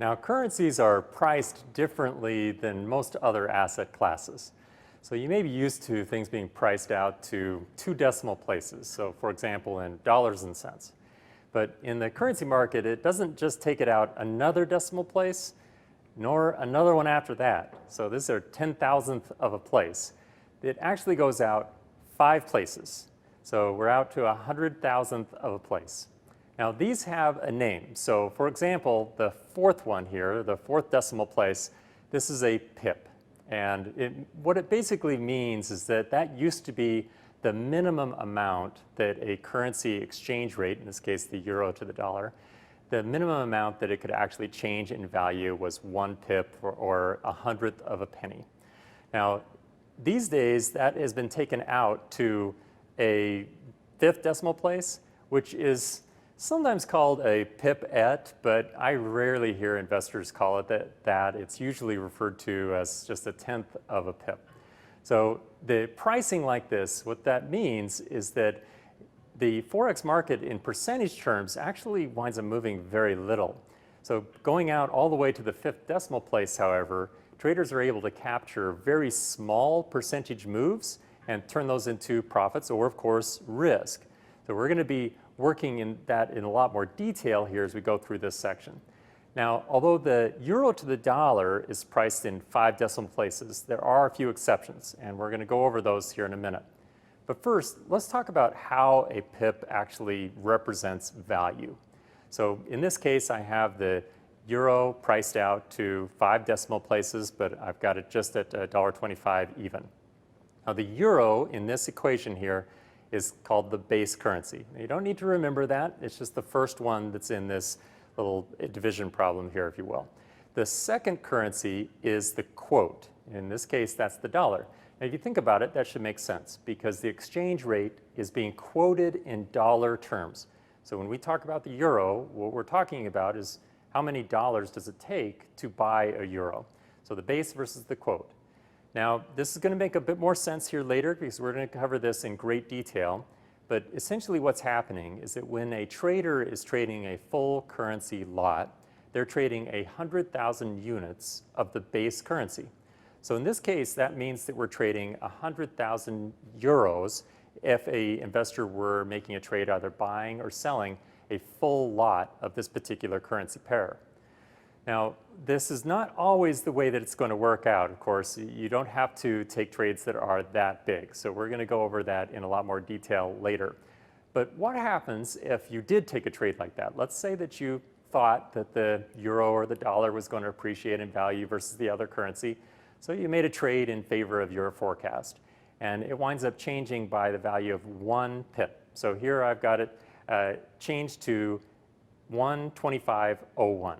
Now, currencies are priced differently than most other asset classes. So you may be used to things being priced out to 2 decimal places. So for example, in dollars and cents. But in the currency market, it doesn't just take it out another decimal place, nor another one after that. So these are 10,000th of a place. It actually goes out 5 places. So we're out to 100,000th of a place. Now these have a name. So for example, the 4th one here, the 4th decimal place, this is a pip. And what it basically means is that that used to be the minimum amount that a currency exchange rate, in this case the euro to the dollar, the minimum amount that it could actually change in value was 1 pip or 100th of a penny. Now these days that has been taken out to a 5th decimal place, which is sometimes called a pipette, but I rarely hear investors call it that. It's usually referred to as just a 10th of a pip. So the pricing like this, what that means is that the forex market in percentage terms actually winds up moving very little. So going out all the way to the 5th decimal place, however, traders are able to capture very small percentage moves and turn those into profits or, of course, risk. So we're going to be working in that in a lot more detail here as we go through this section. Now, although the euro to the dollar is priced in 5 decimal places, there are a few exceptions, and we're going to go over those here in a minute. But first, let's talk about how a pip actually represents value. So in this case, I have the euro priced out to 5 decimal places, but I've got it just at $1.25 even. Now the euro in this equation here is called the base currency. Now, you don't need to remember that. It's just the first one that's in this little division problem here, if you will. The second currency is the quote. In this case, that's the dollar. Now, if you think about it, that should make sense because the exchange rate is being quoted in dollar terms. So when we talk about the euro, what we're talking about is how many dollars does it take to buy a euro. So the base versus the quote. Now, this is going to make a bit more sense here later because we're going to cover this in great detail. But essentially what's happening is that when a trader is trading a full currency lot, they're trading 100,000 units of the base currency. So in this case, that means that we're trading 100,000 euros if an investor were making a trade either buying or selling a full lot of this particular currency pair. Now, this is not always the way that it's going to work out, of course. You don't have to take trades that are that big. So we're going to go over that in a lot more detail later. But what happens if you did take a trade like that? Let's say that you thought that the euro or the dollar was going to appreciate in value versus the other currency. So you made a trade in favor of your forecast. And it winds up changing by the value of 1 pip. So here I've got it changed to 125.01.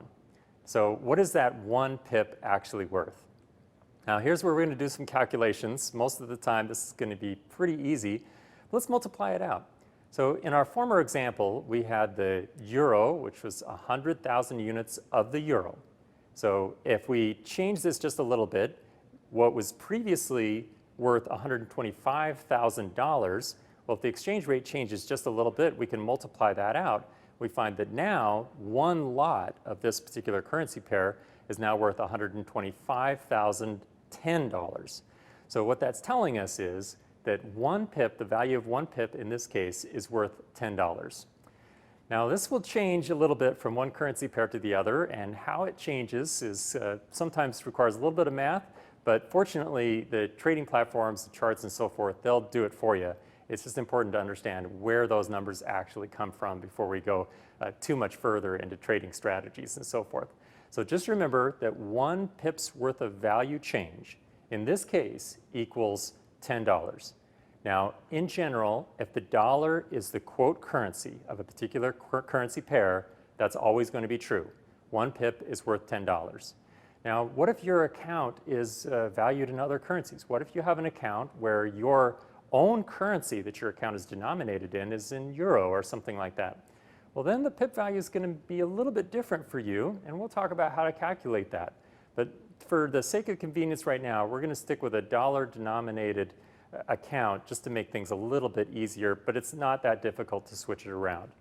So what is that 1 pip actually worth? Now here's where we're going to do some calculations. Most of the time this is going to be pretty easy. Let's multiply it out. So in our former example, we had the euro, which was 100,000 units of the euro. So if we change this just a little bit, what was previously worth $125,000, well, if the exchange rate changes just a little bit, we can multiply that out. We find that now 1 lot of this particular currency pair is now worth $125,010. So what that's telling us is that 1 pip, the value of 1 pip in this case, is worth $10. Now this will change a little bit from one currency pair to the other, and how it changes is sometimes requires a little bit of math, but fortunately the trading platforms, the charts and so forth, they'll do it for you. It's just important to understand where those numbers actually come from before we go too much further into trading strategies and so forth. So just remember that 1 pip's worth of value change, in this case, equals $10. Now, in general, if the dollar is the quote currency of a particular currency pair, that's always going to be true. 1 pip is worth $10. Now, what if your account is valued in other currencies? What if you have an account where your own currency that your account is denominated in is in euro or something like that? Well, then the pip value is going to be a little bit different for you, and we'll talk about how to calculate that. But for the sake of convenience right now, we're going to stick with a dollar-denominated account just to make things a little bit easier, but it's not that difficult to switch it around.